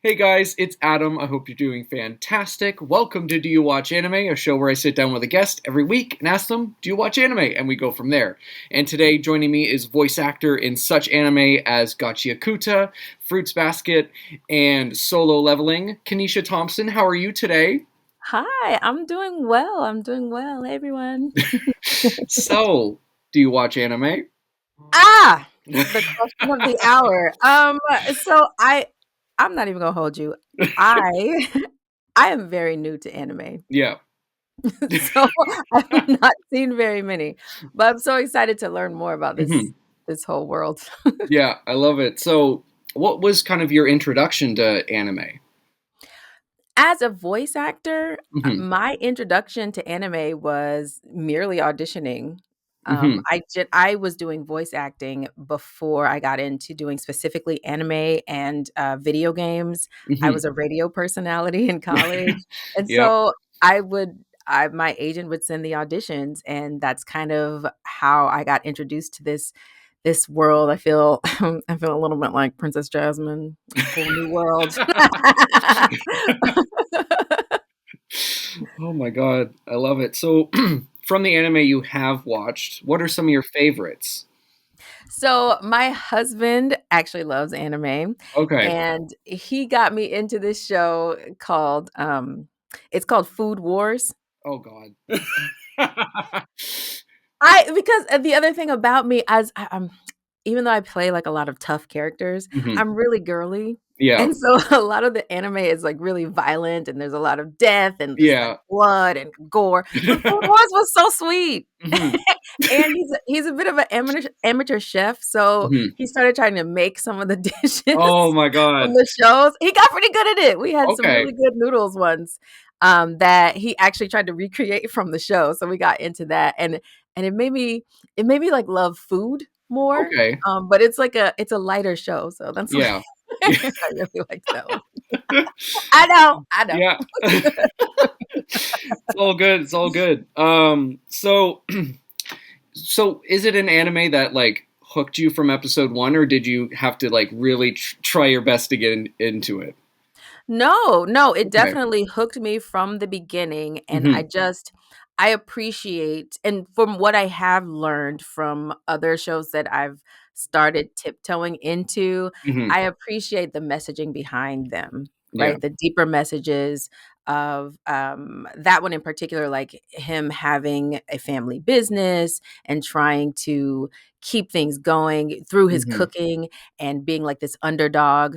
Hey guys, it's Adam. I hope you're doing fantastic. Welcome to Do You Watch Anime, a show where I sit down with a guest every week and ask them, Do you watch anime? And we go from there. And today, joining me is voice actor in such anime as Gachiakuta, Fruits Basket, and Solo Leveling, Kenneisha Thompson. How are you today? Hi, I'm doing well. I'm doing well. Hey, everyone. So, do you watch anime? Ah, the question of the hour. So I'm not even gonna hold you. I I am very new to anime, Yeah. so I have not seen very many, but I'm so excited to learn more about this Mhm. this whole world. Yeah, I love it. So, what was kind of your introduction to anime? As a voice actor, Hmm. my introduction to anime was merely auditioning. Hmm. I was doing voice acting before I got into doing specifically anime and video games. I Hmm. was a radio personality in college, and Yep. so I would. My agent would send the auditions, and that's kind of how I got introduced to this world. I feel I feel a little bit like Princess Jasmine, a whole new world. Oh my god, I love it. So, from the anime you have watched, what are some of your favorites? So my husband actually loves anime, Okay. and he got me into this show called it's called Food Wars. Oh god. I because the other thing about me as even though I play like a lot of tough characters, Mhm. I'm really girly. Yeah. And so a lot of the anime is like really violent and there's a lot of death and just like Yeah. blood and gore. But Food Wars was so sweet. Mhm. And he's a bit of an amateur chef, so Mhm. he started trying to make some of the Oh dishes my from god. the shows. He got pretty good at it. We had some Okay. really good noodles once, that he actually tried to recreate from the show, so we got into that, and it made me, like, love food more, Okay. but it's a lighter show, so that's why Yeah. I really liked that one. I know, I know. Yeah. It's all good. It's all good. So is it an anime that like hooked you from episode 1 or did you have to like really try your best to get into it? No, no, it Okay. definitely hooked me from the beginning, and Mhm. I appreciate and from what I have learned from other shows that I've started tiptoeing into, Mhm. I appreciate the messaging behind them, Yeah. right? The deeper messages of, that one in particular, like him having a family business and trying to keep things going through his Mhm. cooking and being like this underdog.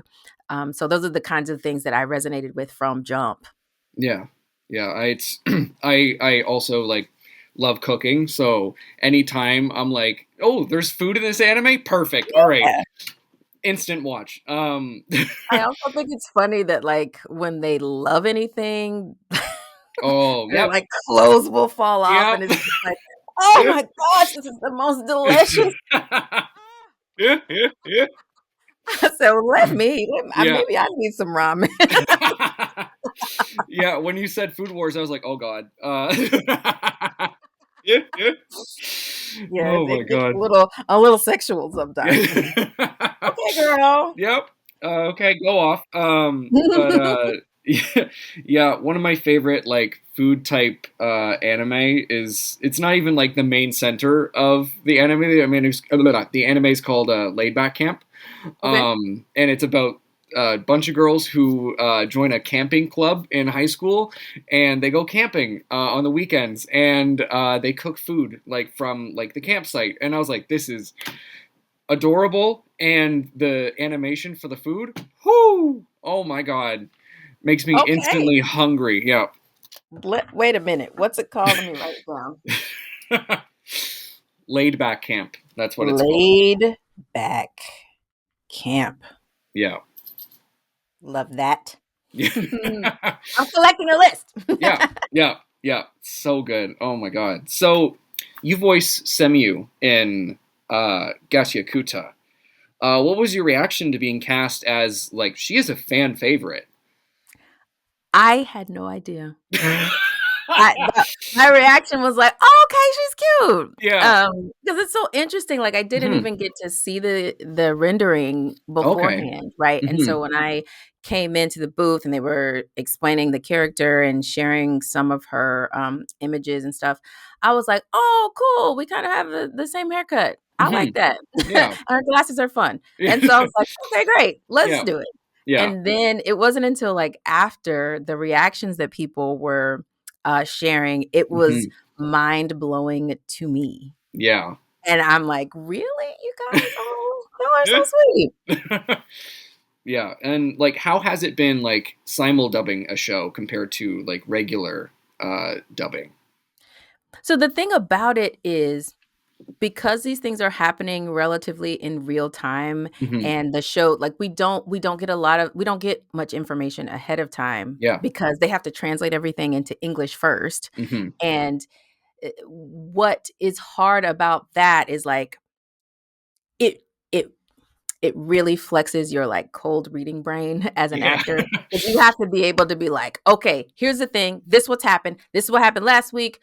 So those are the kinds of things that I resonated with from Jump. Yeah. Yeah, it's I also like love cooking, so anytime I'm like, "Oh, there's food in this anime? Perfect. All right. Yeah. Instant watch." I also think it's funny that, like, when they love anything, Oh, their, yep. like, clothes will fall off, and Yep. it's just like, "Oh Yep. my gosh, this is the most delicious." Yeah, yeah, yeah. So let Yeah. maybe I need some ramen. Yeah, when you said Food Wars, I was like, "Oh god." Yeah, yeah. Yeah, Oh my it gets god. a little sexual sometimes. "Okay, girl." Yep. Okay, go off. Yeah, yeah, one of my favorite like food type anime is it's not even like the main center of the anime. The anime is called Laid Back Camp. Okay. And it's about a bunch of girls who join a camping club in high school, and they go camping on the weekends, and they cook food like from like the campsite. And I was like, this is adorable, and the animation for the food, whoo, oh my god, makes me Okay. instantly hungry. Yeah. Wait a minute, what's it called? Let me write it down. Laid Back Camp. That's what it's called. Laid Back Camp. Yeah. Love that. Yeah. I'm collecting a list. Yeah. Yeah. Yeah. So good. Oh my god. So you voice Semiu in Gachiakuta. What was your reaction to being cast as like she is a fan favorite? I had no idea. My reaction was like, "Oh, okay, she's cute." Yeah. Because it's so interesting, like, I didn't Hmm. even get to see the rendering Okay. beforehand, right? And Hmm. so when I came into the booth and they were explaining the character and sharing some of her, images and stuff, I was like, "Oh, cool, we kinda have the same haircut. I like Hmm. that. Yeah. Her glasses are fun." And so I was like, "Okay, great, let's Yeah. do it." Yeah. And then it wasn't until, like, after the reactions that people were sharing, it was Hmm. mind-blowing to me. Yeah. And I'm like, "Really? You guys? Oh, y'all are so sweet." Yeah, and like, how has it been like simul-dubbing a show compared to like regular dubbing? So the thing about it is because these things are happening relatively in real time Hmm. and the show like we don't get a lot of we don't get much information ahead of time Yeah. because they have to translate everything into English first. Hmm. And what is hard about that is like it it it really flexes your, like, cold reading brain as an Yeah. actor, because you have to be able to be like, "Okay, here's the thing. This what's happened. This is what happened last week.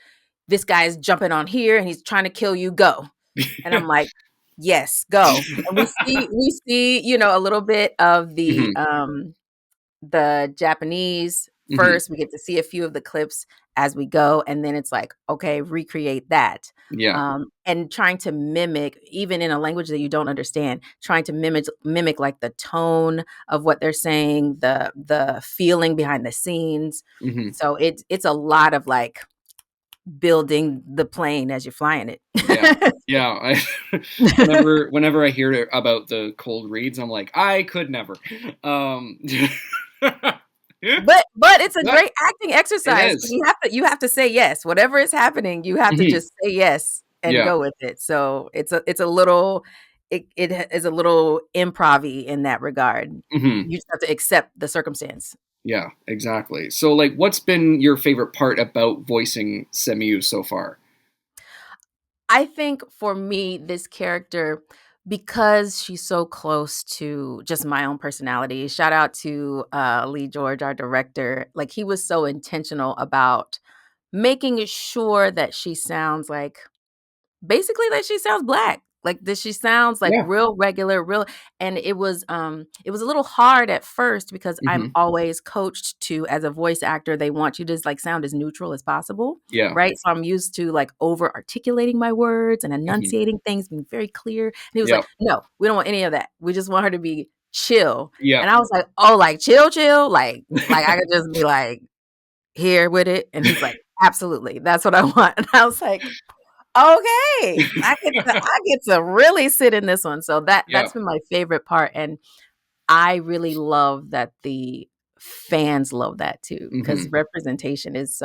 This guy's jumping on here, and he's trying to kill you. Go." And I'm like, "Yes, go." And we see, a little bit of Hmm. the Japanese Hmm. first. We get to see a few of the clips as we go, and then it's like, okay, recreate that. Yeah. And trying to mimic, even in a language that you don't understand, trying to mimic like the tone of what they're saying, the feeling behind the scenes. Hmm. So it's a lot of like building the plane as you're flying Yeah. it. Yeah. Whenever I hear about the cold reads, I'm like, I could never. Um, But it's a but great acting it exercise because is. you have to say yes. Whatever is happening, you have to Hmm. just say yes and Yeah. go with it. So it's a little is a little improv-y in that regard. Hmm. You just have to accept the circumstance. Yeah, exactly. So, like, what's been your favorite part about voicing Semiu so far? I think for me, this character, because she's so close to just my own personality, shout out to Lee George, our director. Like he was so intentional about making sure that she sounds like basically, like, she sounds black, like, that she sounds, like, Yeah. real regular, real and it was a little hard at first because I'm Hmm. always coached to as a voice actor, they want you to, like, sound as neutral as possible, Yeah. right? So I'm used to, like, over articulating my words and Hmm. enunciating things, being very clear, and he was Yeah. like, "No, we don't want any of that. We just want her to be chill." Yeah. And I was like, "Oh, like, chill, chill?" Like, I could just be, like, here with it? And he's like, "Absolutely. That's what I want." And I was like, okay, I get to really sit in this one. So Yeah. that's been my favorite part, and I really love that the fans love that too, because Hmm. representation is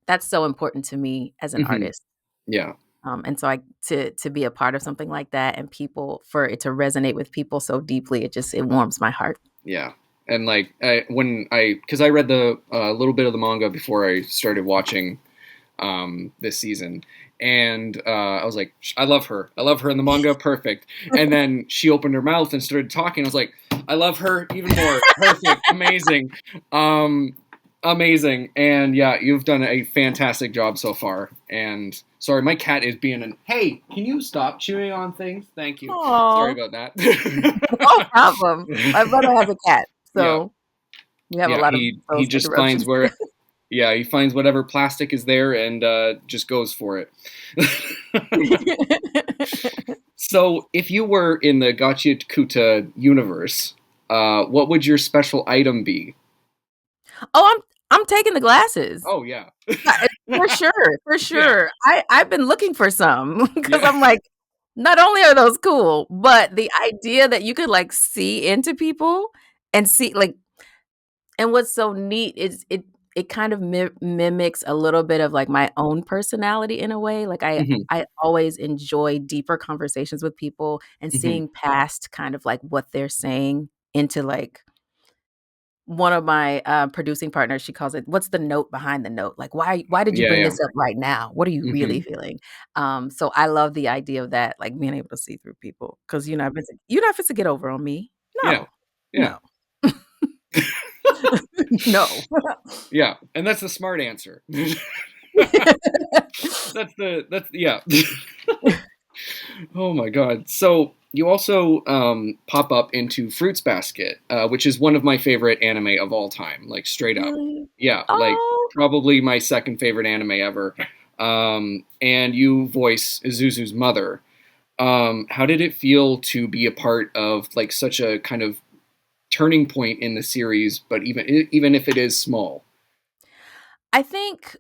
that's so important to me as an Hmm. artist. Yeah. And so to be a part of something like that and people for it to resonate with people so deeply, it warms my heart. Yeah. And like because I read the little bit of the manga before I started watching this season, and I was like, I love her. I love her in the manga. Perfect. And then she opened her mouth and started talking. I was like, I love her even more. Perfect. Amazing. Um, Amazing. And yeah, you've done a fantastic job so far. And sorry, my cat is being an. Hey, can you stop chewing on things? Thank you. Sorry Oh, about no problem. that. My brother has a cat, Yeah. so we have a Yeah, lot of he those just finds interruptions. where yeah, he finds whatever plastic is there and just goes for it. So, if you were in the Gachiakuta universe, what would your special item be? Oh, I'm taking the glasses. Oh yeah, For sure, for yeah, sure. I've been looking for some because yeah, I'm like, not only are those cool, but the idea that you could, like, see into people and see, like and what's so neat is it kind of mimics a little bit of, like, my own personality in a way, like, hmm, I always enjoy deeper conversations with people and hmm, seeing past kind of, like, what they're saying into, like one of my, producing partners, she calls it, "What's the note behind the note?" Like, "Why did you yeah, bring yeah, this up right now? What are you really hmm, feeling?" So I love the idea of that, like, being able to see through people because 'cause you're not fit to get over on me. yeah, No. yeah. No. No. Yeah, and that's the smart answer. That's yeah. Oh my god. So you also pop up into Fruits Basket, which is one of my favorite anime of all time, like straight up. Really? Yeah, like Oh, probably my second favorite anime ever. And you voice Zuzu's mother. How did it feel to be a part of like such a kind of turning point in the series, but even if it is small? I think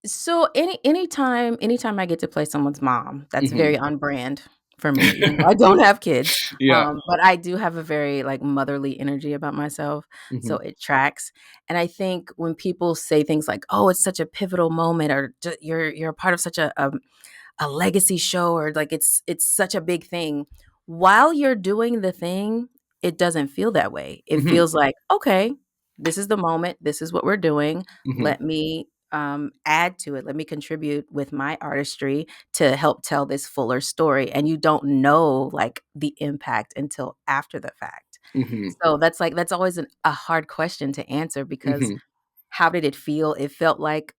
so anytime I get to play someone's mom, that's Hmm. very on brand for me, even though I don't have kids, Yeah. but I do have a very, like, motherly energy about myself, Hmm. so it tracks, and I think when people say things like, "Oh, it's such a pivotal moment," or "You're a part of such a legacy show," or like it's such a big thing. While you're doing the thing, it doesn't feel that way. It Hmm. feels like, okay, this is the moment. This is what we're doing. Hmm. Let me add to it. Let me contribute with my artistry to help tell this fuller story. And you don't know like the impact until after the fact. Hmm. So that's always a hard question to answer because Hmm. how did it feel? It felt like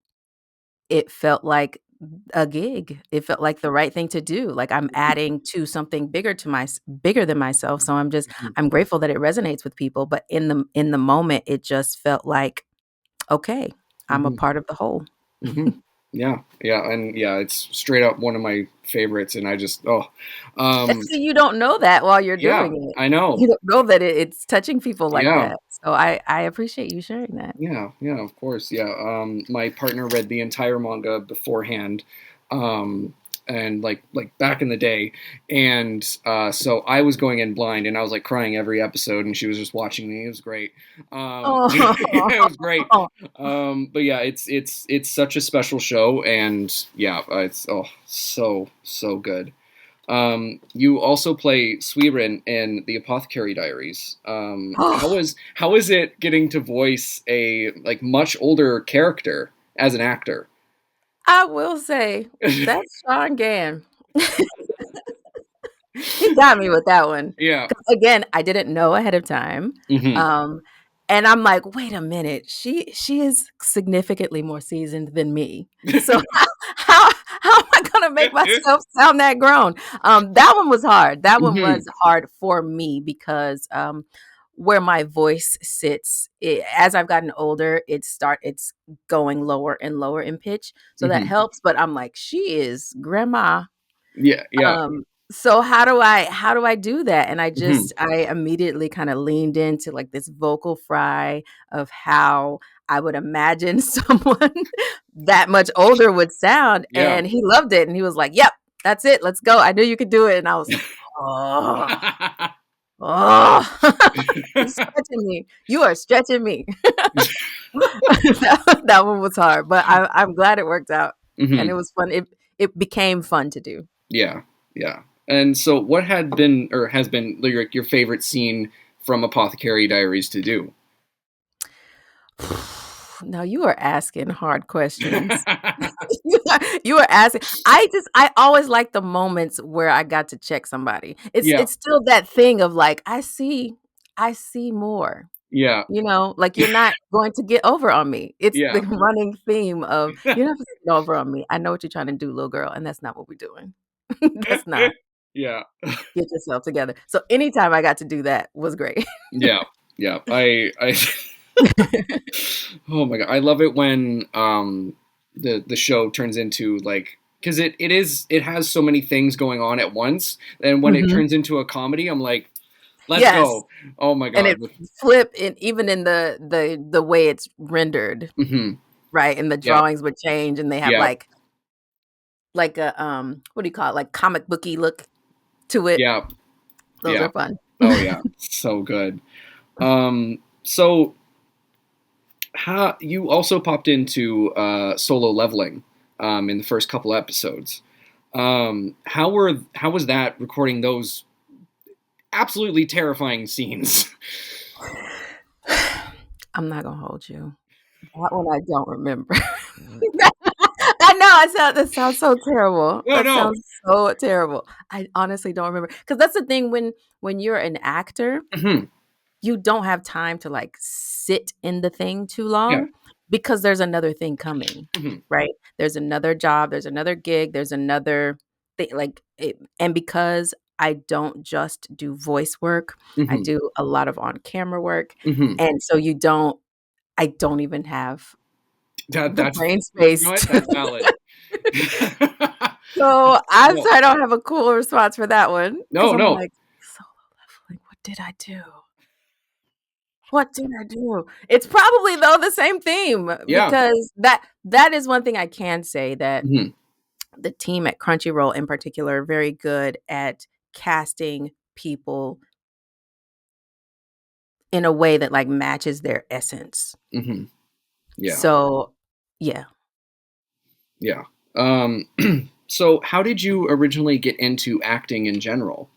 a gig. It felt like the right thing to do. Like I'm adding to something bigger than myself. So I'm grateful that it resonates with people, but in the moment it just felt like, okay, I'm a Hmm. part of the whole. Hmm. Yeah, yeah, and yeah, it's straight up one of my favorites, and I just And um, so you don't know that while you're yeah, doing it. I know, You don't know that it's touching people like yeah, that. So I appreciate you sharing that. yeah, yeah, of course, yeah. My partner read the entire manga beforehand, um, and like back in the day, and so I was going in blind, and I was like crying every episode, and she was just watching me. It was great. It was great. Oh. But yeah, it's such a special show, and yeah, it's so good. You also play Suiren in the Apothecary Diaries. How is it getting to voice a like much older character as an actor? I will say that's Sean Gann. He got me with that one. Yeah. 'Cause again, I didn't know ahead of time, Hmm. um, and I'm like, "Wait a minute, she is significantly more seasoned than me. So how am I gonna make myself sound that grown?" That one was hard. That one Hmm. was hard for me because, where my voice sits, as I've gotten older, it's going lower and lower in pitch, so that Hmm. helps, but I'm like, "She is grandma." Yeah. Yeah. So how do I do that? And Hmm. I immediately kind of leaned into like this vocal fry of how I would imagine someone that much older would sound. Yeah. And he loved it. And he was like, "Yep, that's it. Let's go. I knew you could do it." And I was like, "Oh, oh, you're stretching me. You are stretching me." That one was hard, but I'm glad it worked out. And it Hmm. was fun. It became fun to do. Yeah. Yeah. And so, what had been or has been like, your favorite scene from Apothecary Diaries to do? Now you are asking hard questions. You are asking. I always like the moments where I got to check somebody. It's Yeah. it's still that thing of like, I see more. Yeah. Like you're not going to get over on me. It's the Yeah. running theme of you're not gonna get over on me. I know what you're trying to do, little girl, and that's not what we're doing. That's not. Yeah. Get yourself together. So anytime I got to do that was great. Yeah. Yeah. I oh my god, I love it when the show turns into like because it has so many things going on at once, and when it Mhm. turns into a comedy, I'm like, let's Yes. go. Oh my And god. it flip in even in the way it's rendered, Hmm. right? And the Yeah. drawings would change and they have Yeah. like a what do you call it? Like comic booky look to it. Yeah. Those Yeah. are fun. Oh yeah. So good. So how you also popped into solo leveling in the first couple episodes. How was that recording those absolutely terrifying scenes? I'm not gonna hold you. That one I don't remember. I know that sounds so terrible. No, That no. sounds so terrible. I honestly don't remember because that's the thing when you're an actor, Mhm. you don't have time to like sit in the thing too Yeah. long because there's another thing coming, Hmm. right? There's another job, there's another gig, there's another thing like it, and because I don't just do voice work, I Hmm. do a lot of on camera work. Hmm. And so I don't even have the That's brain you know space what? to That's valid. so No, I don't have a cool response for that one because no, I'm no. like, solo leveling, what did I do? What did I do? It's probably though the same theme Yeah. because that is one thing I can say that Hmm. the team at Crunchyroll in particular are very good at casting people in a way that like matches their essence. Hmm. Yeah. So, yeah. Yeah. Um, so how did you originally get into acting in general?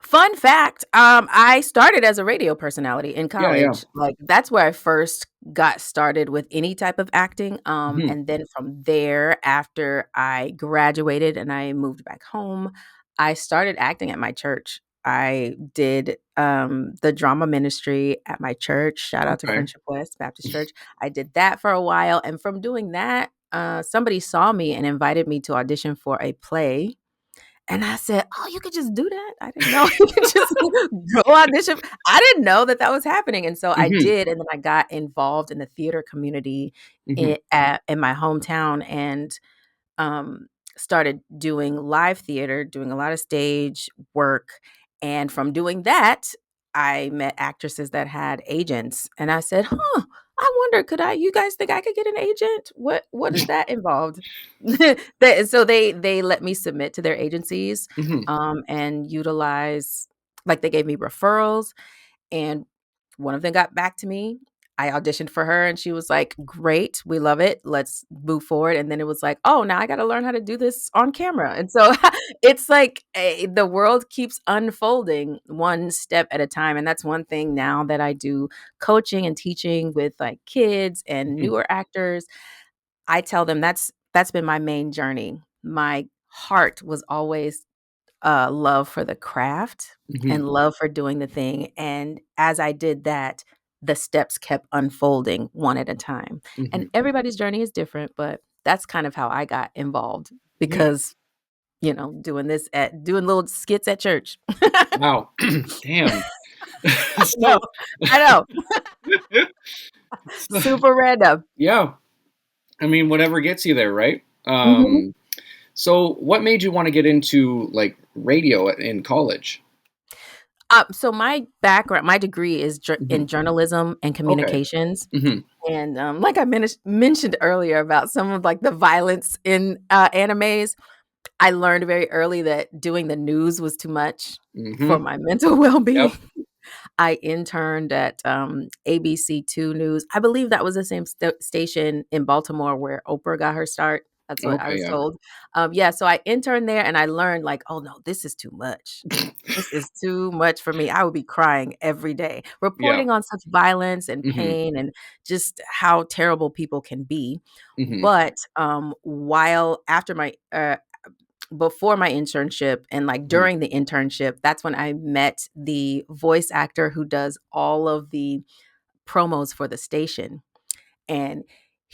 Fun fact, I started as a radio personality in Yeah, yeah. college. Like that's where I first got started with any type of acting. Hmm. And then from there, after I graduated and I moved back home, I started acting at my church. I did the drama ministry at my church. Shout out to Okay. Friendship West Baptist Church. I did that for a while, and from doing that, somebody saw me and invited me to audition for a play and I said, "Oh, you could just do that? I didn't know you could just go audition." I didn't know that that was happening, and so I Hmm. did, and then I got involved in the theater community Hmm. in my hometown, and um, started doing live theater, doing a lot of stage work. And from doing that, I met actresses that had agents. And I said, huh, I wonder, you guys think I could get an agent? What is that involved? So they let me submit to their agencies Hmm. and utilize, like they gave me referrals and one of them got back to me. I auditioned for her and she was like, "Great, we love it. Let's move forward." And then it was like, "Oh, now I got to learn how to do this on camera." And so it's like the world keeps unfolding one step at a time. And that's one thing now that I do coaching and teaching with like kids and Hmm. newer actors. I tell them that's been my main journey. My heart was always love for the craft Hmm. and love for doing the thing. And as I did that, the steps kept unfolding one at a time. Hmm. And everybody's journey is different, but that's kind of how I got involved Yeah. because, doing little skits at church. Wow. Damn. No, So, I know. so, Super random. yeah. I mean, whatever gets you there, right? Mhm. So what made you want to get into like radio in college? So my background, my degree is Hmm. in journalism and Okay. communications. Hmm. And like I mentioned earlier about some of like the violence in animes, I learned very early that doing the news was too much for Hmm. my mental well-being. Yep. I interned at ABC 2 News. I believe that was the same station in Baltimore where Oprah got her start. That's what I Okay. was Yeah. told. Yeah, so I interned there and I learned like, oh no, this is too much. This is too much for me. I would be crying every day, Yeah. reporting on such violence and Hmm. pain and just how terrible people can be. Hmm. But while after my before my internship and like Hmm. during the internship, that's when I met the voice actor who does all of the promos for the station. And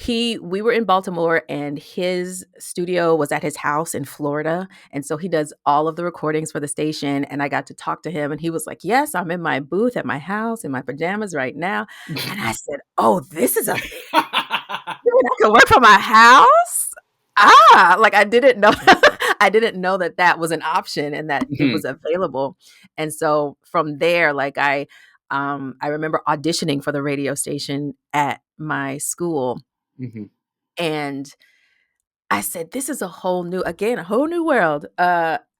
we were in Baltimore and his studio was at his house in Florida. And so he does all of the recordings for the station. And I got to talk to him and he was like, "Yes, I'm in my booth at my house in my pajamas right now." And I said, "Oh, this is a thing. You mean I can work from my house?" Like I didn't know I didn't know that that was an option and that it Hmm. was available. And so from there, like I remember auditioning for the radio station at my school Hmm. and I said, "This is a whole new again, a whole new world,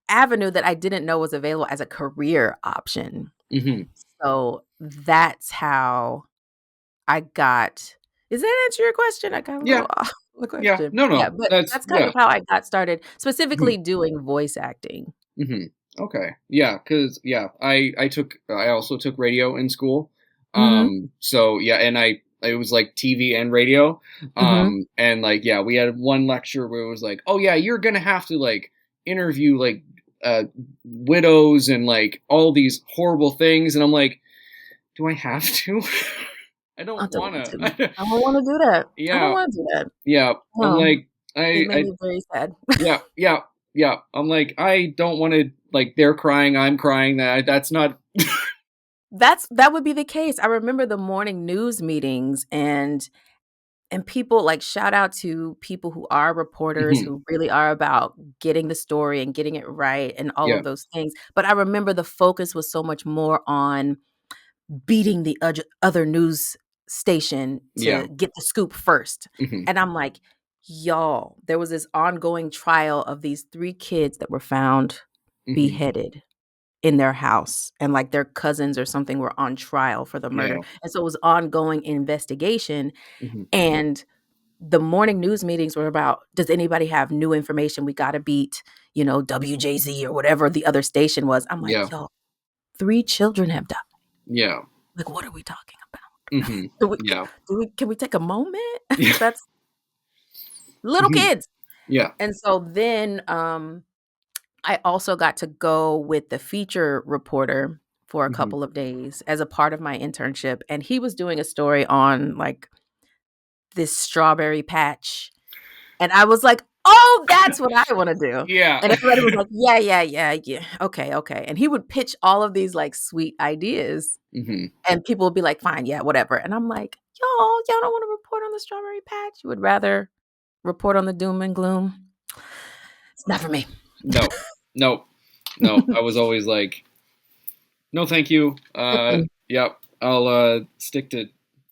avenue that I didn't know was available as a career option." Hmm. So that's how I got Does that answer your question? I got a Yeah. little off the Yeah. question. No, Yeah, no. but That's that's kind yeah. of how I got started, Mhm. specifically doing voice acting. Hmm. Okay. Yeah, because yeah, I also took radio in school. Mhm, So yeah, and it was like TV and radio. mhm. And like yeah, we had one lecture where it was like, oh yeah, you're gonna have to like interview like uh, widows and like all these horrible things, and I'm like, do I have to? I I don't don't want want to. to. I don't want to do that. I don't Yeah, want to do that. yeah. I'm No, like, it made I me very sad. yeah, yeah, yeah. I'm like, I don't want to. Like, they're crying, I'm crying. That's not. That would be the case. I remember the morning news meetings and people like shout out to people who are reporters Mhm. who really are about getting the story and getting it right and all Yeah, of those things. But I remember the focus was so much more on beating the other news station yeah. to get the scoop first. Hmm. And I'm like, y'all, there was this ongoing trial of these 3 kids that were found Hmm. beheaded in their house, and like their cousins or something were on trial for the murder. Yeah. And so it was ongoing investigation, Hmm. and the morning news meetings were about, does anybody have new information? We got to beat, WJZ or whatever the other station was. I'm like, Yeah. yo, 3 children have died. Yeah. Like, what are we talking about? Hmm. Do we, Yeah. can we take a moment? Yeah. That's little Hmm. kids. Yeah. And so then I also got to go with the feature reporter for a Hmm. couple of days as a part of my internship. And he was doing a story on like this strawberry patch. And I was like, oh, that's what I want to do. Yeah. And everybody was like, yeah, yeah, yeah, yeah. Okay, okay. And he would pitch all of these like sweet ideas. Hmm. And people would be like, fine, yeah, whatever. And I'm like, y'all don't want to report on the strawberry patch. You would rather report on the doom and gloom. It's not for me. No. No. No. I was always like, no, thank you. Mm-mm. Yep. I'll stick to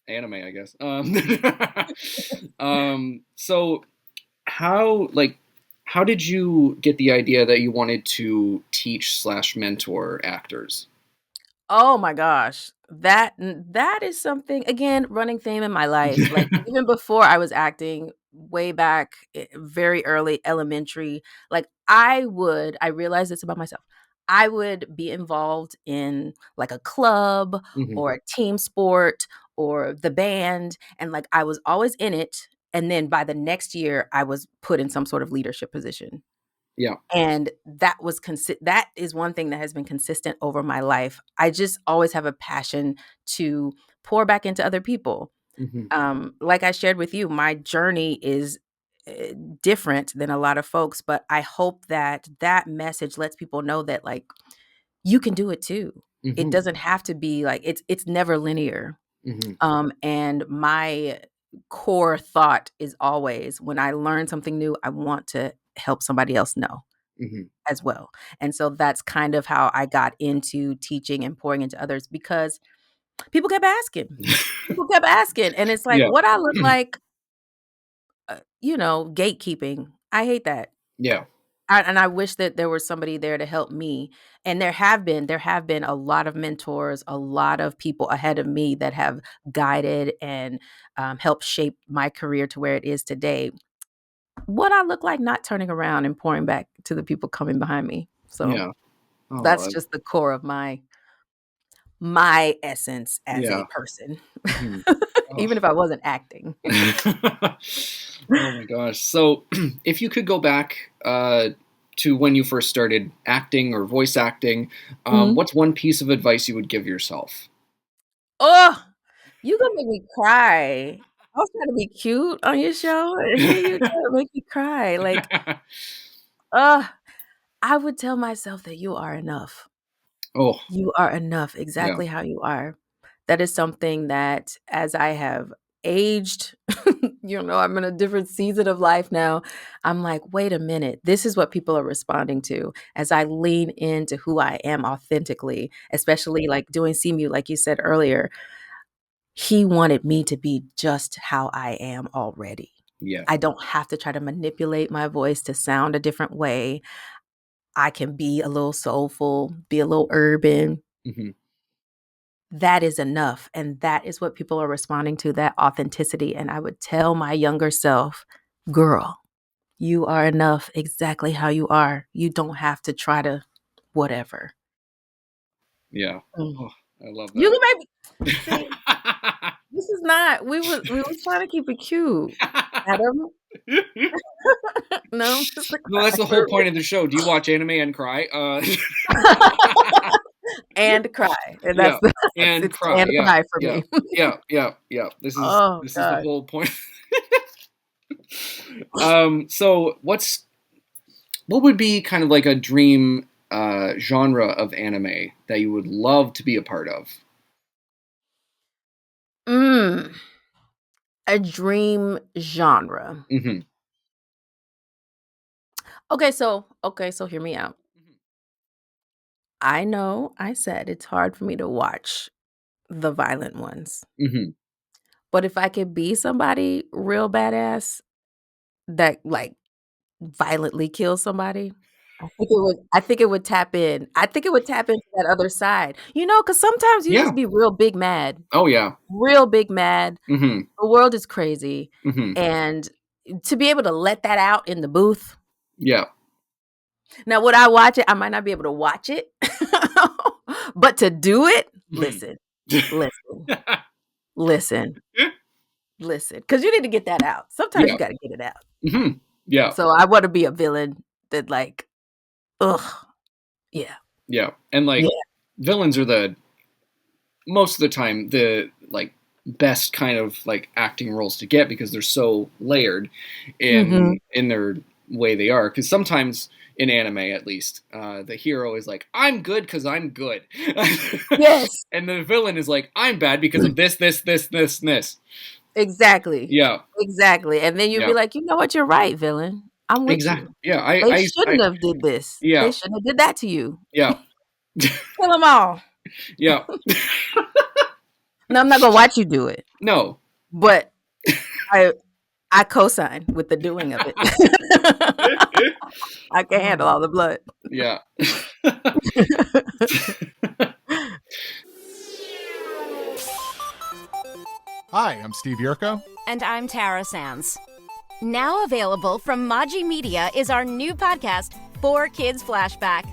anime, I guess. So how did you get the idea that you wanted to teach slash mentor actors? Oh my gosh. That is something, again, running theme in my life. Like even before I was acting, way back very early elementary, like I realized this about myself. I would be involved in like a club Hmm. or a team sport or the band, and like I was always in it, and then by the next year I was put in some sort of leadership position. Yeah. And that is one thing that has been consistent over my life. I just always have a passion to pour back into other people. Hmm. Like I shared with you, my journey is different than a lot of folks, but I hope that that message lets people know that like you can do it too. It Hmm. doesn't have to be like it's never linear. Hmm. And my core thought is always, when I learn something new, I want to help somebody else know Hmm. as well. And so that's kind of how I got into teaching and pouring into others, because people kept asking. People kept asking. And it's like, Yeah. what I look like, gatekeeping. I hate that. Yeah. And I wish that there was somebody there to help me. And there have been a lot of mentors, a lot of people ahead of me that have guided and helped shape my career to where it is today. What I look like not turning around and pouring back to the people coming behind me. So Yeah. that's Oh, just the core of my essence as a yeah. person, Hmm. Oh. even if I wasn't acting. Oh my gosh. So, if you could go back to when you first started acting or voice acting, Mhm. what's one piece of advice you would give yourself? Oh, you gonna make me cry. I was trying to be cute on your show, and here you trying to make me cry. Like, uh, I would tell myself that you are enough. Oh, You are enough yeah. exactly how you are. That is something that as I have aged, I'm in a different season of life now. I'm like, wait a minute. This is what people are responding to as I lean into who I am authentically, especially like doing Semiu, like you said earlier. He wanted me to be just how I am already. Yeah. I don't have to try to manipulate my voice to sound a different way. I can be a little soulful, be a little urban. Hmm. That is enough. And that is what people are responding to, that authenticity. And I would tell my younger self, girl, you are enough exactly how you are. You don't have to try to whatever. Yeah. Mm. Oh, I love You that. can maybe see, this is not, we was trying to keep it cute, Adam. No, just to No, that's cry. the whole point of the show. Do you watch anime and cry? And cry, and Yeah, that's and it's cry. and Yeah, cry for yeah, me. yeah, yeah, yeah. This is Oh this is the god. whole point. So what would be kind of like a dream genre of anime that you would love to be a part of? Mm, a dream genre. Hmm. Okay, so hear me out. I know I said it's hard for me to watch the violent ones, Hmm. but if I could be somebody real badass that, like, violently kills somebody, I think it would tap in. I think it would tap into that other side, because sometimes you Yeah. just be real big mad, Oh yeah. real big mad. Hmm. The world is crazy, Hmm. and to be able to let that out in the booth. Yeah. Now, would I watch it? I might not be able to watch it, but to do it, Hmm. listen, listen, listen, because you need to get that out. Sometimes Yeah. you gotta get it out. Hmm. Yeah. So I wanna be a villain that, like, ugh, yeah, Yeah. And yeah, like villains are the most of the time the like best kind of like acting roles to get because they're so layered mhm, in their way they are. Because sometimes in anime, at least, the hero is like, "I'm good because I'm good," yes, and the villain is like, "I'm bad because of this, this, this, this, and this." exactly, Yeah, exactly, and then you'll be yeah, like, "You know what? You're right, villain. I'm with exactly. you. Yeah, They shouldn't have did this. They yeah, shouldn't have did that to you. yeah, Kill 'em all." yeah. Now, I'm not gonna watch you do it, No. but I I co-sign with the doing of it. I can handle all the blood. Yeah. Hi, I'm Steve Yurko. And I'm Tara Sands. Now available from Maji Media is our new podcast, 4Kids Flashback.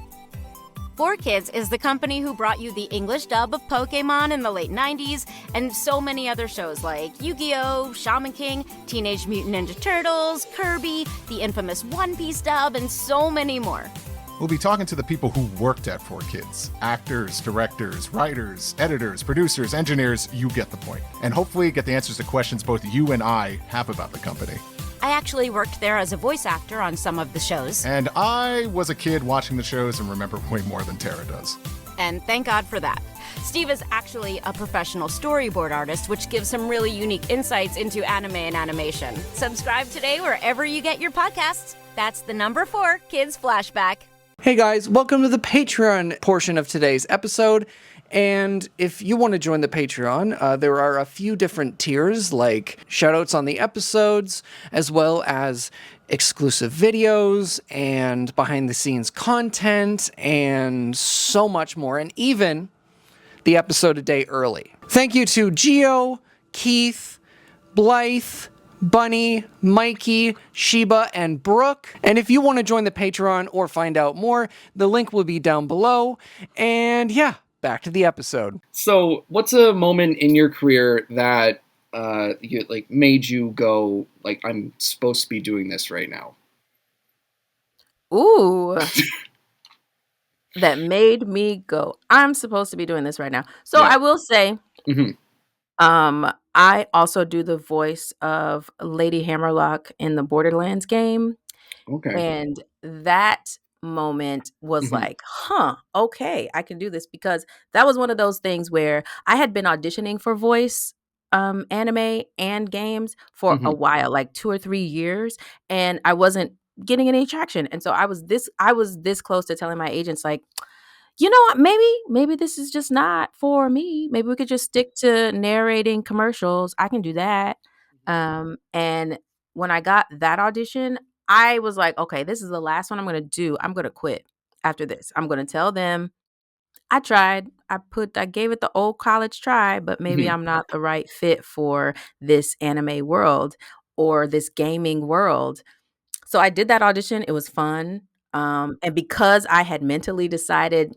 4Kids is the company who brought you the English dub of Pokemon in the late 90s and so many other shows like Yu-Gi-Oh!, Shaman King, Teenage Mutant Ninja Turtles, Kirby, the infamous One Piece dub, and so many more. We'll be talking to the people who worked at 4Kids. Actors, directors, writers, editors, producers, engineers, you get the point. And hopefully get the answers to questions both you and I have about the company. I actually worked there as a voice actor on some of the shows. And I was a kid watching the shows and remember way more than Tara does. And thank God for that. Steve is actually a professional storyboard artist, which gives some really unique insights into anime and animation. Subscribe today wherever you get your podcasts. That's the number 4 Kids Flashback. Hey guys, welcome to the Patreon portion of today's episode. And if you want to join the Patreon, there are a few different tiers, like shoutouts on the episodes, as well as exclusive videos and behind the scenes content and so much more, and even the episode a day early. Thank you to Gio, Keith, Blythe, Bunny, Mikey, Sheba, and Brooke. And if you want to join the Patreon or find out more, the link will be down below. And yeah, back to the episode. So, what's a moment in your career that you like made you go like, I'm supposed to be doing this right now? Ooh, that made me go, "I'm supposed to be doing this right now." So Yeah. I will say, Hmm. I also do the voice of Lady Hammerlock in the Borderlands game, Okay. and that moment was Hmm. like, "Huh, okay, I can do this," because that was one of those things where I had been auditioning for voice, anime and games for a Hmm. while, like 2 or 3 years, and I wasn't getting any traction, and so I was this close to telling my agents, like, "You know what? Maybe this is just not for me. Maybe we could just stick to narrating commercials. I can do that." And when I got that audition, I was like, "Okay, this is the last one I'm gonna do. I'm gonna quit after this. I'm gonna tell them I tried. I gave it the old college try, but maybe Hmm. I'm not the right fit for this anime world or this gaming world." So I did that audition. It was fun. And because I had mentally decided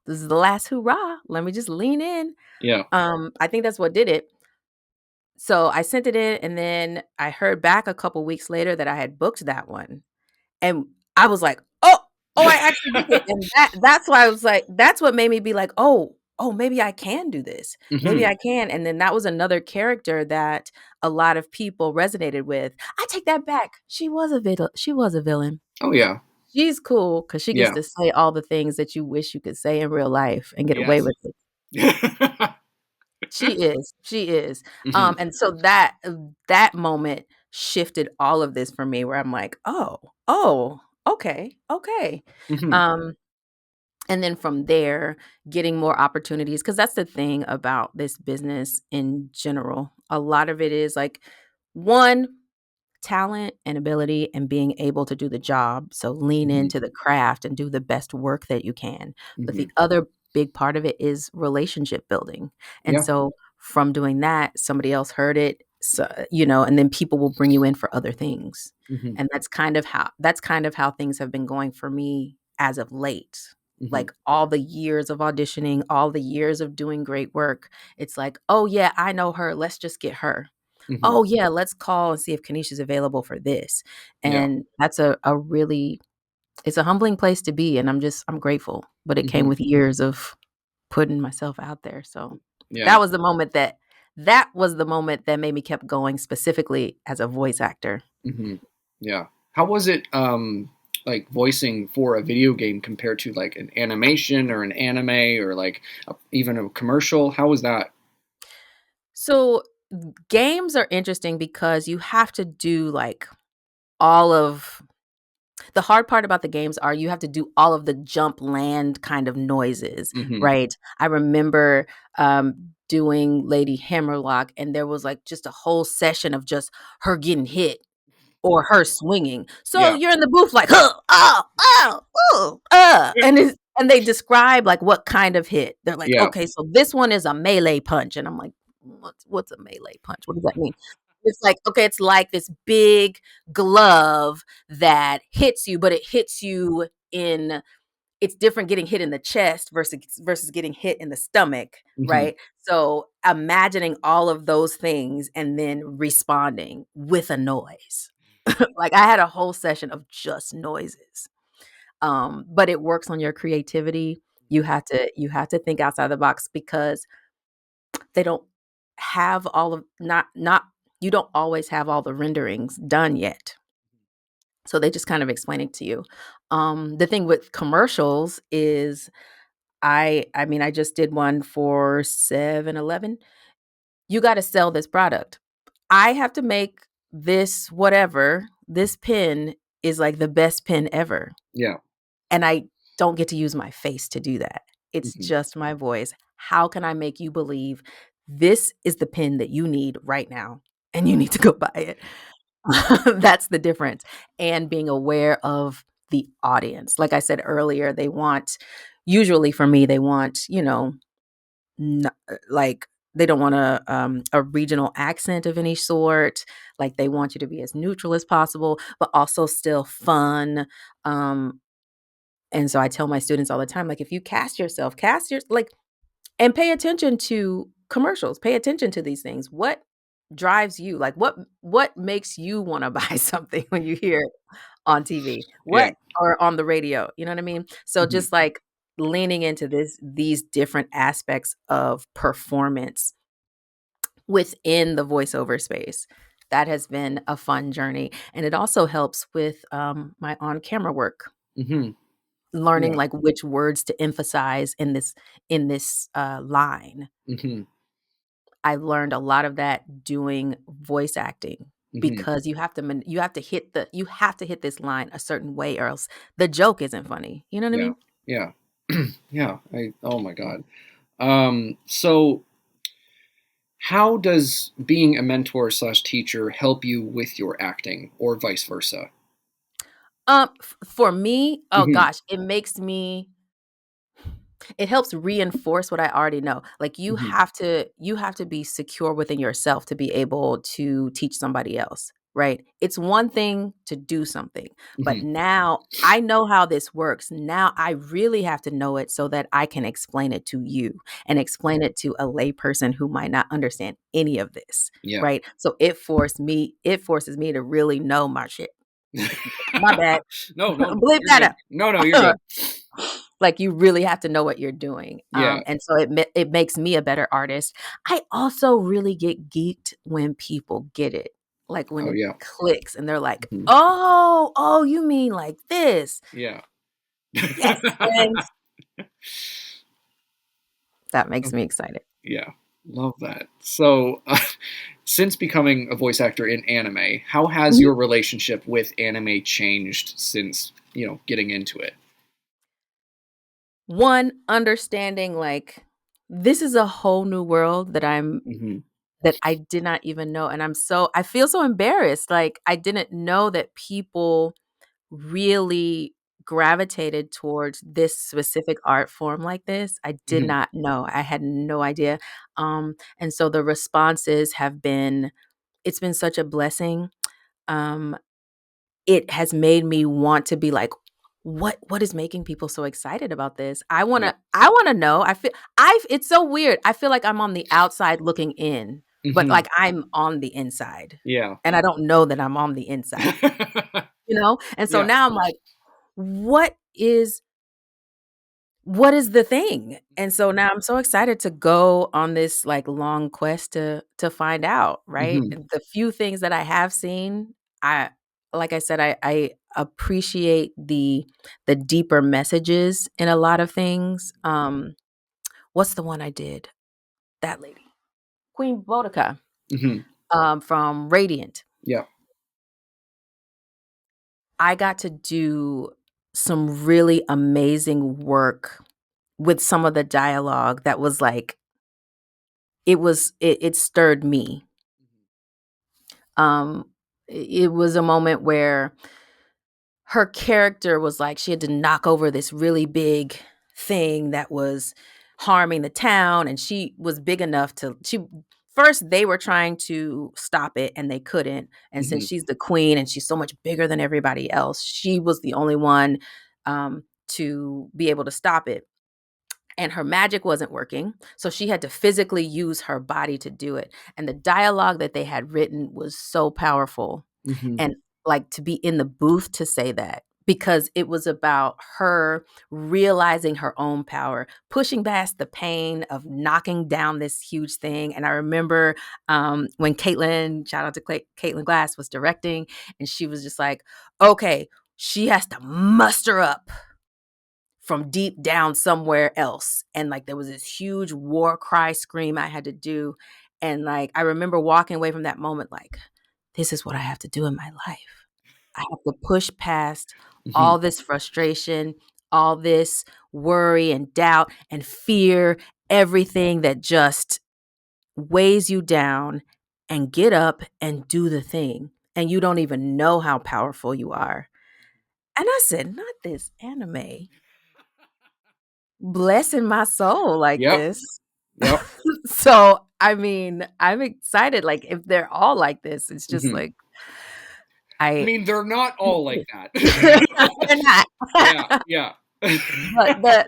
this is the last hurrah, let me just lean in. Yeah. I think that's what did it. So I sent it in, and then I heard back a couple weeks later that I had booked that one. And I was like, "Oh, I actually did it." And that's why I was like, that's what made me be like, "Oh, maybe I can do this. Maybe Hmm. I can." And then that was another character that a lot of people resonated with. I take that back. She was a villain. Oh yeah. She's cool because she gets Yeah. to say all the things that you wish you could say in real life and get away Yes. with it. She is. Hmm. And so that moment shifted all of this for me where I'm like, "Oh, okay, okay." Hmm. Um, and then from there, getting more opportunities, because that's the thing about this business in general. A lot of it is like, one, talent and ability and being able to do the job. So lean Hmm. into the craft and do the best work that you can. But Hmm. the other big part of it is relationship building. And Yeah. so from doing that, somebody else heard it, so, and then people will bring you in for other things. Hmm. And that's kind of how things have been going for me as of late. Hmm. Like all the years of auditioning, all the years of doing great work. It's like, "Oh yeah, I know her. Let's just get her. Hmm. Oh yeah, let's call and see if Kenneisha's available for this." Yeah. And that's a really, it's a humbling place to be, and I'm grateful. But it came Hmm. with years of putting myself out there. So Yeah. that was the moment that made me kept going, specifically as a voice actor. Hmm. Yeah. How was it like voicing for a video game compared to like an animation or an anime or like even a commercial? How was that? So games are interesting because you have to do like all of the hard part about the games are you have to do all of the jump land kind of noises, Hmm. right? I remember doing Lady Hammerlock, and there was like just a whole session of just her getting hit or her swinging. So Yeah. you're in the booth like, and they describe like what kind of hit. They're like, Yeah. okay, so this one is a melee punch, and I'm like, what's a melee punch? What does that mean? It's like, okay, it's like this big glove that hits you, but it hits you in, it's different getting hit in the chest versus getting hit in the stomach, Hmm. right? So imagining all of those things and then responding with a noise. Like I had a whole session of just noises. But it works on your creativity. You have to think outside the box because they don't have all of not you don't always have all the renderings done yet. So they just kind of explain it to you. The thing with commercials is I mean, I just did one for 7-Eleven. You got to sell this product. I have to make this whatever. This pen is like the best pen ever. Yeah. And I don't get to use my face to do that. It's Hmm. just my voice. How can I make you believe this is the pen that you need right now and you need to go buy it? That's the difference. And being aware of the audience. Like I said earlier, usually for me, they want, like they don't want a regional accent of any sort. Like they want you to be as neutral as possible, but also still fun. Um, and so I tell my students all the time, like if you cast your like, and pay attention to commercials, pay attention to these things. What drives you? Like what makes you want to buy something when you hear it on TV? Yeah. What, or on the radio? You know what I mean? So Hmm. just like leaning into these different aspects of performance within the voiceover space. That has been a fun journey. And it also helps with my on-camera work, Hmm. learning Yeah. like which words to emphasize in this line. Hmm. I learned a lot of that doing voice acting Hmm. because you have to hit this line a certain way or else the joke isn't funny. You know what I Yeah. mean? Yeah. Yeah. Oh my God. So how does being a mentor slash teacher help you with your acting or vice versa? For me, oh Hmm. gosh, it helps reinforce what I already know. Like Hmm. you have to be secure within yourself to be able to teach somebody else, right? It's one thing to do something, but Mhm. now I know how this works. Now I really have to know it so that I can explain it to you and explain it to a layperson who might not understand any of this, Yeah. right? So it forces me to really know my shit. My bad. No, Bleep you're that good. out. No, you're good. Like, you really have to know what you're doing. Yeah. And so it makes me a better artist. I also really get geeked when people get it. Like when Oh, it yeah. clicks and they're like, Mhm. "Oh, you mean like this?" Yeah. Yes, and that makes me excited. Yeah. Love that. So, since becoming a voice actor in anime, how has Mhm. your relationship with anime changed since, getting into it? One, understanding like this is a whole new world Hmm. that I did not even know, and I feel so embarrassed. Like I didn't know that people really gravitated towards this specific art form like this. I did Hmm. not know. I had no idea. And so the responses it's been such a blessing. Um, it has made me want to be like, what is making people so excited about this? Yeah. I wanna know. It's so weird. I feel like I'm on the outside looking in, but Hmm. like I'm on the inside. Yeah. And I don't know that I'm on the inside, you know? And so Yeah. now I'm like, what is what is the thing? And so now I'm so excited to go on this like long quest to find out, right? Hmm. And the few things that I have seen, I like I said, I appreciate the deeper messages in a lot of things. What's the one I did? That lady. Queen Boudica, Hmm. from Radiant. Yeah. I got to do some really amazing work with some of the dialogue that was like it stirred me. Um, it was a moment where her character was like she had to knock over this really big thing that was harming the town, and she was big enough to she first they were trying to stop it and they couldn't. And since Hmm. she's the queen and she's so much bigger than everybody else, she was the only one to be able to stop it, and her magic wasn't working. So she had to physically use her body to do it. And the dialogue that they had written was so powerful. Hmm. And like to be in the booth to say that, because it was about her realizing her own power, pushing past the pain of knocking down this huge thing. And I remember when shout out to Caitlin Glass, was directing, and she was just like, okay, she has to muster up from deep down somewhere else. And like there was this huge war cry scream I had to do. And like I remember walking away from that moment like, this is what I have to do in my life. I have to push past Hmm. all this frustration, all this worry and doubt and fear, everything that just weighs you down, and get up and do the thing. And you don't even know how powerful you are. And I said, not this anime blessing my soul like Yep. this. Yep. So, I mean, I'm excited, like, if they're all like this, it's just Hmm. like, I I mean, they're not all like that. they're not. Yeah. Yeah. But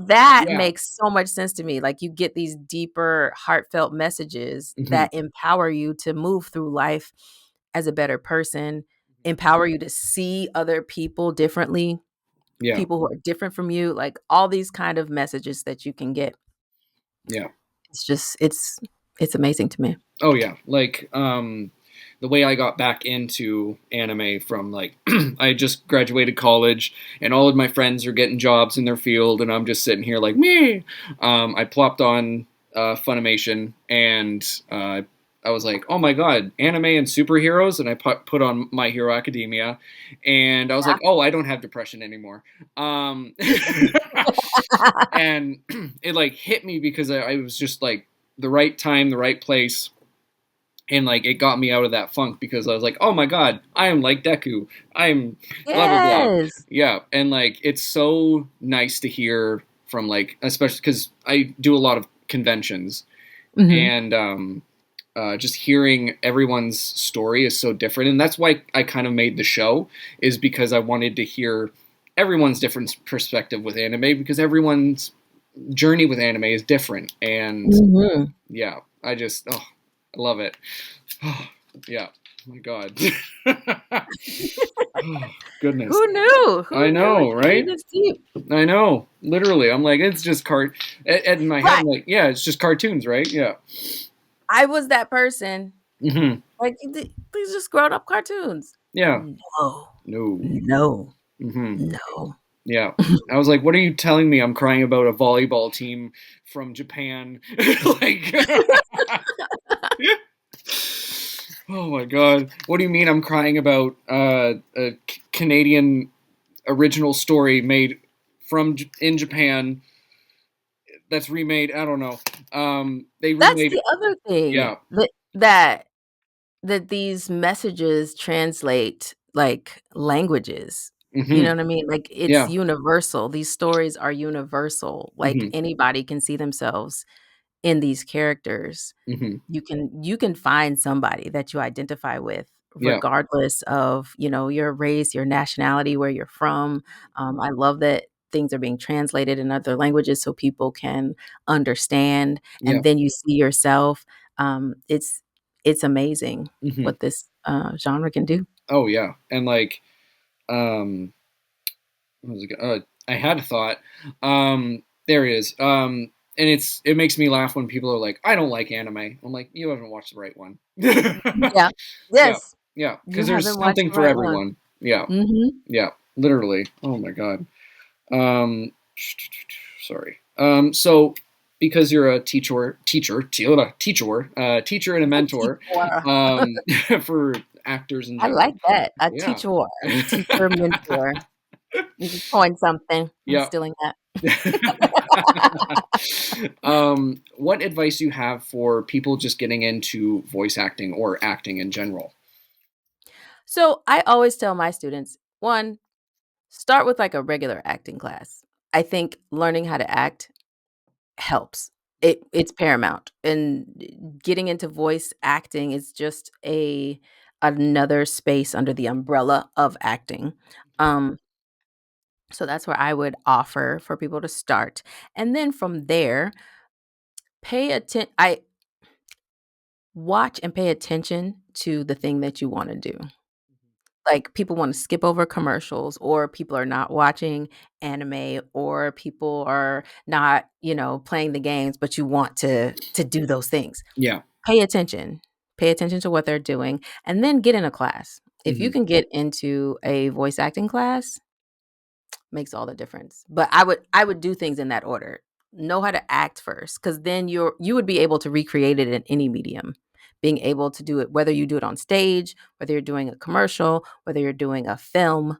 that Yeah. makes so much sense to me, like, you get these deeper, heartfelt messages Hmm. that empower you to move through life as a better person, empower you to see other people differently, Yeah. people who are different from you, like, all these kind of messages that you can get. Yeah. It's just it's amazing to me. Oh yeah, like the way I got back into anime from like I just graduated college and all of my friends are getting jobs in their field and I'm just sitting here like me. I plopped on Funimation and I was like, oh my god, anime and superheroes, and I put on My Hero Academia, and I was like, oh, I don't have depression anymore. Um, and it like hit me because I was just like the right time, the right place, and like it got me out of that funk because I was like, oh my god, I am like Deku. I'm blah blah blah. Yes. Yeah, and like it's so nice to hear from like, especially because I do a lot of conventions, Mhm. and just hearing everyone's story is so different, and that's why I kind of made the show, is because I wanted to hear everyone's different perspective with anime, because everyone's journey with anime is different, and yeah, I just I love it. Yeah, oh my god. Oh, goodness. Who knew? I know, right? It's deep. I know. Literally, I'm like, it's just in my head, I'm like, yeah, it's just cartoons, right? Yeah. I was that person. Mm-hmm. Like, these just grown up cartoons. Yeah. No. No. No. Mm-hmm. No. Yeah. I was like, what are you telling me? I'm crying about a volleyball team from Japan. Like, oh my god. What do you mean I'm crying about a Canadian original story made in Japan that's remade? I don't know. That's the other thing. Yeah. That these messages translate like languages. Mm-hmm. You know what I mean? Like, it's Yeah. universal. These stories are universal. Like, Mm-hmm. anybody can see themselves in these characters. Mm-hmm. You can find somebody that you identify with, Yeah. regardless of, your race, your nationality, where you're from. I love that things are being translated in other languages so people can understand, Yeah. and then you see yourself. It's amazing Mm-hmm. what this genre can do. Oh yeah, and like, what was it? I had a thought. There it is. And it makes me laugh when people are like, "I don't like anime." I'm like, you haven't watched the right one. Yeah. Yes. Yeah, You because there's haven't watched something the for right everyone. one. Yeah, Mm-hmm. yeah, literally. Oh my god. Sorry. So because you're a teacher and a mentor, for actors in I general. like that. A Yeah. teacher mentor. You just coined something. I'm Yeah. stealing that. What advice do you have for people just getting into voice acting or acting in general? So I always tell my students, one, start with like a regular acting class. I think learning how to act helps. It's paramount. And getting into voice acting is just another space under the umbrella of acting. So that's where I would offer for people to start. And then from there, I watch and pay attention to the thing that you want to do. Like, people wanna skip over commercials, or people are not watching anime, or people are not, playing the games, but you want to do those things. Yeah. Pay attention. Pay attention to what they're doing, and then get in a class. If you Mm-hmm. can get into a voice acting class, makes all the difference. But I would do things in that order. Know how to act first, because then you would be able to recreate it in any medium. Being able to do it, whether you do it on stage, whether you're doing a commercial, whether you're doing a film,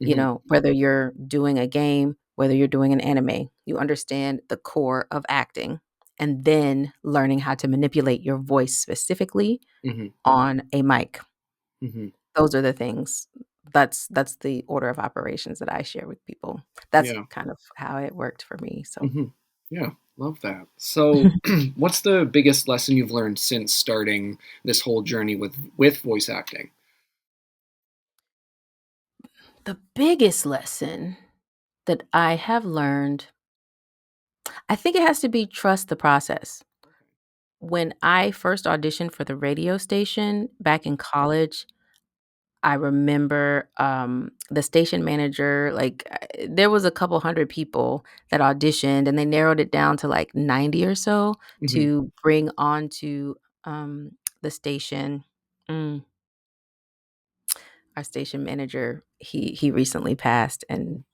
Mm-hmm. whether you're doing a game, whether you're doing an anime, you understand the core of acting, and then learning how to manipulate your voice specifically Mm-hmm. on a mic. Mm-hmm. Those are the things. That's the order of operations that I share with people. That's Yeah. kind of how it worked for me. So Mm-hmm. Yeah. Love that. So, what's the biggest lesson you've learned since starting this whole journey with voice acting? the biggest lesson that I have learned, I think it has to be trust the process. When I first auditioned for the radio station back in college, I remember, the station manager, like, there was a couple hundred people that auditioned, and they narrowed it down to, like, 90 or so Mm-hmm. to bring onto, the station. Mm, our station manager, he recently passed, and I'm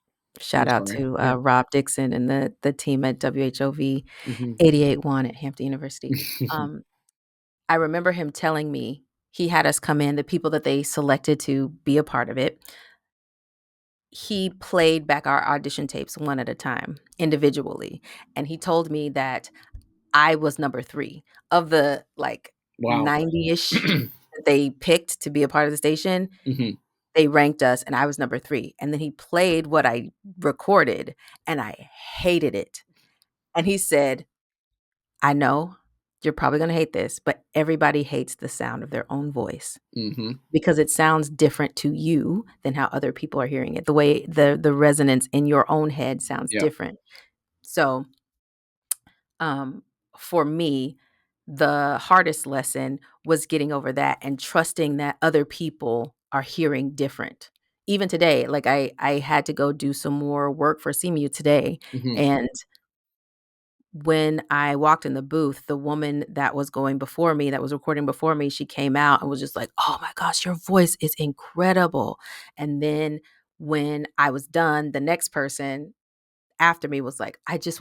shout out sorry. to, Yeah. Rob Dixon and the team at WHOV Mm-hmm. 88.1 at Hampton University. Um, I remember him telling me he had us come in, the people that they selected to be a part of it. He played back our audition tapes one at a time, individually, and he told me that I was number 3 of the, like, Wow. 90-ish that they picked to be a part of the station. Mm-hmm. They ranked us, and I was number 3, and then he played what I recorded, and I hated it, and he said, "I know, you're probably going to hate this, but everybody hates the sound of their own voice Mm-hmm. because it sounds different to you than how other people are hearing it. The way the resonance in your own head sounds Yeah. different. So, for me, the hardest lesson was getting over that and trusting that other people are hearing different. Even today, like I had to go do some more work for Semiu today, Mm-hmm. and when I walked in the booth, the woman that was going before me, that was recording before me, she came out and was just like, "Oh my gosh, your voice is incredible." And then when I was done, the next person after me was like, I just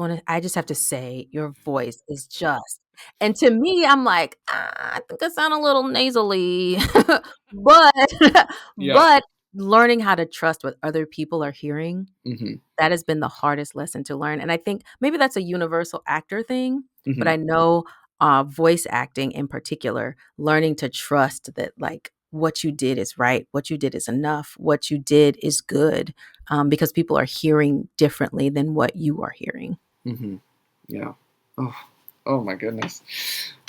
have to say your voice is just." And to me, I'm like, I think I sound a little nasally." But Yeah. but learning how to trust what other people are hearing, Mm-hmm. that has been the hardest lesson to learn. And I think maybe that's a universal actor thing, but Mm-hmm. I know voice acting in particular, learning to trust that like what you did is right, what you did is enough, what you did is good, because people are hearing differently than what you are hearing. Mm-hmm. Yeah. Oh my goodness.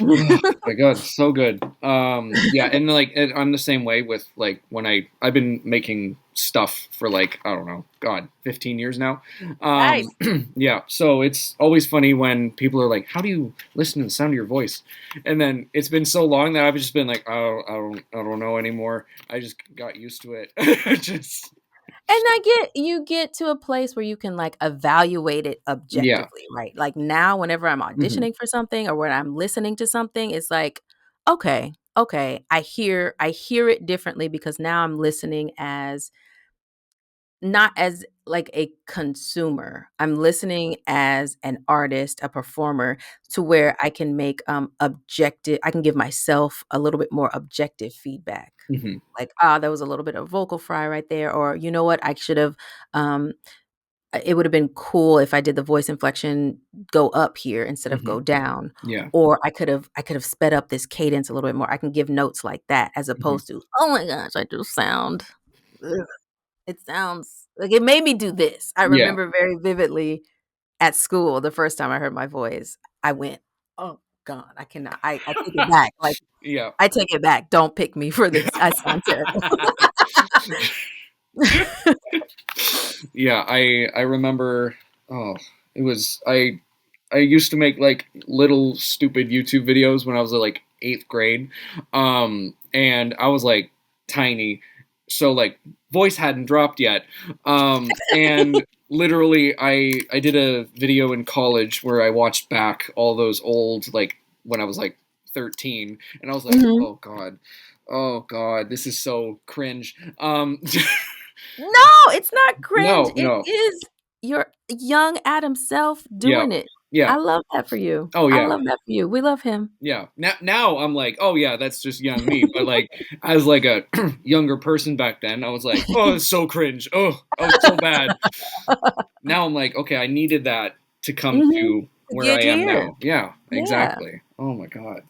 Oh my God, so good. Yeah, and like I'm the same way with like when I've been making stuff for like, I don't know, God, 15 years now. Nice. Yeah, so it's always funny when people are like, "How do you listen to the sound of your voice?" And then it's been so long that I've just been like, "Oh, I don't know anymore. I just got used to it." Just And you get to a place where you can like evaluate it yeah. objectively, right? Like now, whenever I'm Hmm. auditioning for something or when I'm listening to something, it's like, okay, I hear it differently because now I'm listening as not as like a consumer. I'm listening as an artist, a performer, to where I can make objective, I can give myself a little bit more objective feedback. Hmm. Like, there was a little bit of vocal fry right there, or you know what, I should have it would have been cool if I did the voice inflection go up here instead of Hmm. go down. Yeah. Or I could have sped up this cadence a little bit more. I can give notes like that as Hmm. opposed to, oh my gosh, I just sound ugh. It sounds like it made me do this. I Yeah. remember very vividly at school the first time I heard my voice, I went, "Oh God, I cannot. I take it back. Like Yeah. I take it back. Don't pick me for this. I sound terrible." Yeah, I remember. Oh, it was I used to make like little stupid YouTube videos when I was like eighth grade, and I was like tiny, so like voice hadn't dropped yet, and literally I did a video in college where I watched back all those old like when I was like 13, and I was like, Mhm. oh god, this is so cringe. No, it's not cringe. No, It no. is your young Adam self Yeah. doing it. Yeah. I love that for you. Oh, I yeah. love that for you. We love him. Yeah. Now I'm like, oh, yeah, that's just young me. But, like, as, like, a younger person back then, I was like, oh, it's so cringe. Oh, it's so bad. Now I'm like, okay, I needed that to come Mhm. to To where get I am here. now. Yeah, Yeah. exactly. Oh, my God.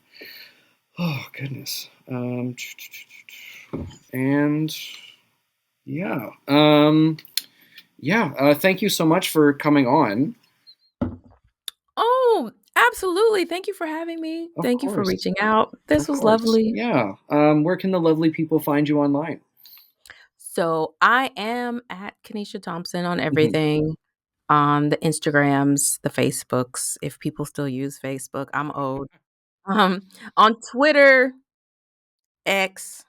Oh, goodness. And, yeah. Yeah, thank you so much for coming on. Oh, absolutely. Thank you for having me. Of Thank you for course. reaching out. This Of was course. lovely. Yeah. Where can the lovely people find you online? So I am at Kenneisha Thompson on Mhm. everything, on the Instagrams, the Facebooks, if people still use Facebook. I'm old. On Twitter, X.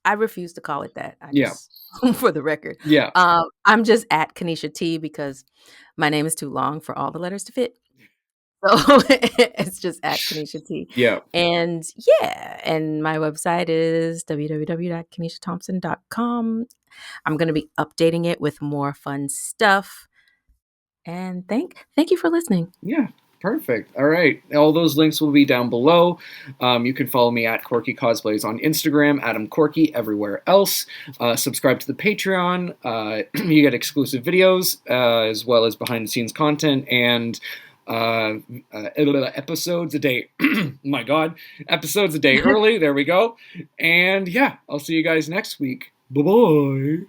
I refuse to call it that. I Yeah. just for the record. Yeah. I'm just at Kenneisha T because my name is too long for all the letters to fit. So it's just at Kenneisha T. Yeah. And yeah, and my website is www.kenneishathompson.com. I'm going to be updating it with more fun stuff. And thank you for listening. Yeah. Perfect. All right. All those links will be down below. You can follow me at Corky Cosplays on Instagram, Adam Corky everywhere else. Subscribe to the Patreon. You get exclusive videos as well as behind the scenes content and episodes a day. My God, episodes a day early. There we go. And yeah, I'll see you guys next week. Bye bye.